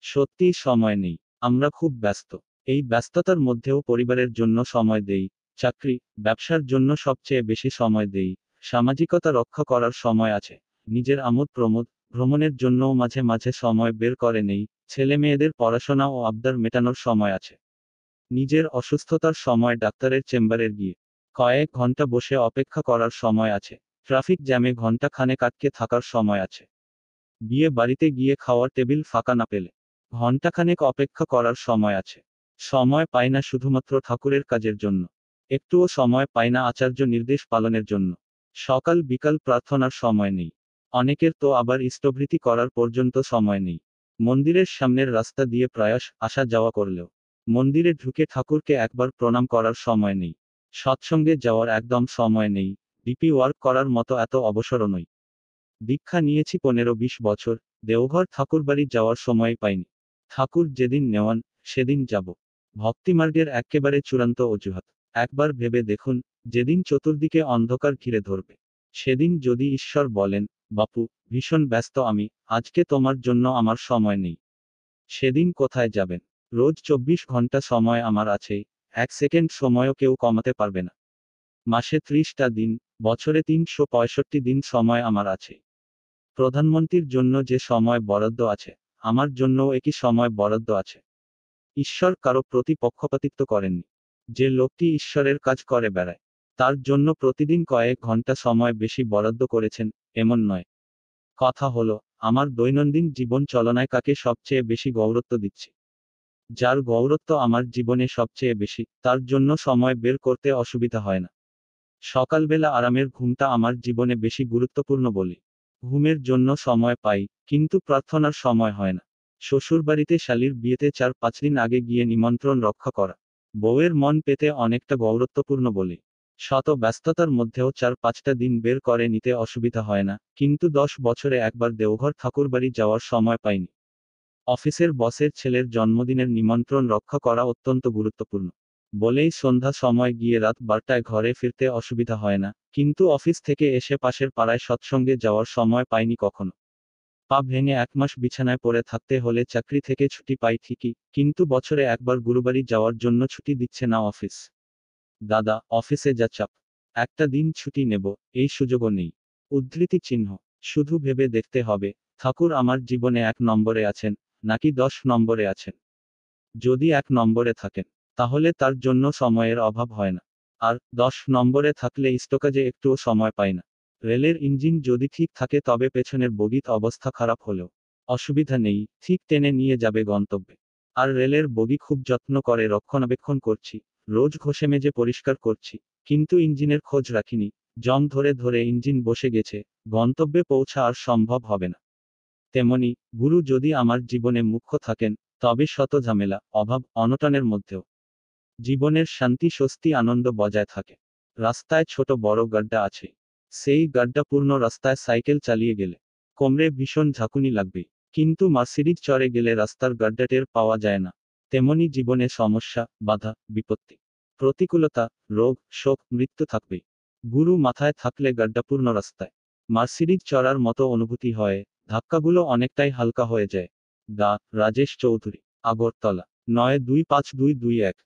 সত্যিই সময় নেই। আমরা খুব ব্যস্ত। এই ব্যস্ততার মধ্যেও পরিবারের জন্য সময় দেই। চাকরি, ব্যবসার জন্য সবচেয়ে বেশি সময় দেই। সামাজিকতা রক্ষা করার সময় আছে। নিজের আমোদ প্রমোদ, ভ্রমণের জন্যও মাঝে মাঝে সময় বের করে নেই। ছেলে মেয়েদের পড়াশোনা ও আবদার মেটানোর সময় আছে। নিজের অসুস্থতার সময় ডাক্তারের চেম্বারে গিয়ে কয়েক ঘন্টা বসে অপেক্ষা করার সময় আছে। ট্রাফিক জ্যামে ঘন্টা খানেক আটকে থাকার সময় আছে। বিয়ে বাড়িতে গিয়ে খাওয়ার টেবিল ফাঁকা না পেলে ঘণ্টাখানেক অপেক্ষা করার সময় আছে। সময় পাই না শুধুমাত্র ঠাকুরের কাজের জন্য। একটুও সময় পাই না আচার্য নির্দেশ পালনের জন্য। সকাল বিকাল প্রার্থনার সময় নেই। অনেকের তো আবার ইষ্টভৃতি করার পর্যন্ত সময় নেই। মন্দিরের সামনের রাস্তা দিয়ে প্রায়শ আসা যাওয়া করলেও মন্দিরে ঢুকে ঠাকুরকে একবার প্রণাম করার সময় নেই। সৎসঙ্গে যাওয়ার একদম সময় নেই। ডিপি ওয়ার্ক করার মতো এত অবসরও নই। দীক্ষা নিয়েছি 15-20 বছর, দেওঘর ঠাকুরবাড়ি যাওয়ার সময় পাইনি। ঠাকুর যেদিন নেওয়ান, সেদিন যাব। ভক্তিমার্গের এক্কেবারে চূড়ান্ত অজুহাত। একবার ভেবে দেখুন, যেদিন চতুর্দিকে অন্ধকার ঘিরে ধরবে, সেদিন যদি ঈশ্বর বলেন, বাপু, ভীষণ ব্যস্ত আমি, আজকে তোমার জন্য আমার সময় নেই, সেদিন কোথায় যাবেন? রোজ 24 ঘন্টা সময় আমার আছেই, 1 সেকেন্ড সময়ও কেউ কমাতে পারবে না। মাসে 30টা দিন, বছরে 365 দিন সময় আমার আছে। প্রধানমন্ত্রীর জন্য যে সময় বরাদ্দ আছে, আমার জন্যও একই সময় বরাদ্দ আছে। ঈশ্বর কারো প্রতি পক্ষপাতিত্ব করেননি। যে লোকটি ঈশ্বরের কাজ করে বেড়ায়, তার জন্য প্রতিদিন কয়েক ঘন্টা সময় বেশি বরাদ্দ করেছেন, এমন নয়। কথা হলো, আমার দৈনন্দিন জীবন চলনায় কাকে সবচেয়ে বেশি গৌরত্ব দিচ্ছি? যার গৌরত্ব আমার জীবনে সবচেয়ে বেশি, তার জন্য সময় বের করতে অসুবিধা হয় না। সকালবেলা আরামের ঘুমটা আমার জীবনে বেশি গুরুত্বপূর্ণ বলি। ঘুমের জন্য সময় পাই, কিন্তু প্রার্থনার সময় হয় না। শ্বশুরবাড়িতে শালীর বিয়েতে 4-5 দিন আগে গিয়ে নিমন্ত্রণ রক্ষা করা বউয়ের মন পেতে অনেকটা গৌরত্বপূর্ণ বলি। শত ব্যস্ততার মধ্যেও 4-5টা দিন বের করে নিতে অসুবিধা হয় না, কিন্তু 10 বছরে একবার দেওঘর ঠাকুরবাড়ি যাওয়ার সময় পাইনি। অফিসের বসের ছেলের জন্মদিনের নিমন্ত্রণ রক্ষা করা অত্যন্ত গুরুত্বপূর্ণ বলেই সন্ধ্যা সময় গিয়ে রাত 12টায় ঘরে ফিরতে অসুবিধা হয় না, কিন্তু অফিস থেকে এসে পাশের পাড়ায় সৎসঙ্গে যাওয়ার সময় পাইনি কখনো। পা ভেঙে 1 মাস বিছানায় পড়ে থাকতে হলে চাকরি থেকে ছুটি পাই ঠিকই, কিন্তু বছরে একবার গুরুবাড়ি যাওয়ার জন্য ছুটি দিচ্ছে না অফিস। দাদা, অফিসে যা চাপ, একটা দিন ছুটি নেব, এই সুযোগও নেই। উদ্ধৃতি চিহ্ন। শুধু ভেবে দেখতে হবে, ঠাকুর আমার জীবনে 1 নম্বরে আছেন, নাকি 10 নম্বরে আছেন। যদি 1 নম্বরে থাকেন, তাহলে তার জন্য সময়ের অভাব হয় না। আর 10 নম্বরে থাকলে ইষ্টকাজে একটুও সময় পাই না। রেলের ইঞ্জিন যদি ঠিক থাকে তবে পেছনের বগির অবস্থা খারাপ হলেও অসুবিধা নেই, ঠিক টেনে নিয়ে যাবে গন্তব্যে। আর রেলের বগি খুব যত্ন করে রক্ষণাবেক্ষণ করছি, রোজ ঘষে মেজে পরিষ্কার করছি, কিন্তু ইঞ্জিনের খোঁজ রাখিনি। জং ধরে ধরে ইঞ্জিন বসে গেছে, গন্তব্যে পৌঁছা আর সম্ভব হবে না। তেমনি, গুরু যদি আমার জীবনে মুখ্য থাকেন, তবে শত ঝামেলা, অভাব, অনটনের মধ্যেও জীবনের শান্তি স্বস্তি আনন্দ বজায় থাকে। রাস্তায় ছোট বড় গাড্ডা আছে। সেই গাড্ডাপূর্ণ রাস্তায় সাইকেল চালিয়ে গেলে কোমরে ভীষণ ঝাঁকুনি লাগবে, কিন্তু মার্সিডিজ চড়ে গেলে রাস্তার গাড্ডা টের পাওয়া যায় না। তেমনি জীবনে সমস্যা, বাধা, বিপত্তি, প্রতিকূলতা, রোগ, শোক, মৃত্যু থাকবেই। গুরু মাথায় থাকলে গাড্ডাপূর্ণ রাস্তায় মার্সিডিজ চড়ার মতো অনুভূতি হয়, ধাক্কাগুলো অনেকটাই হালকা হয়ে যায়। রাজেশ চৌধুরী, আগরতলা। 925221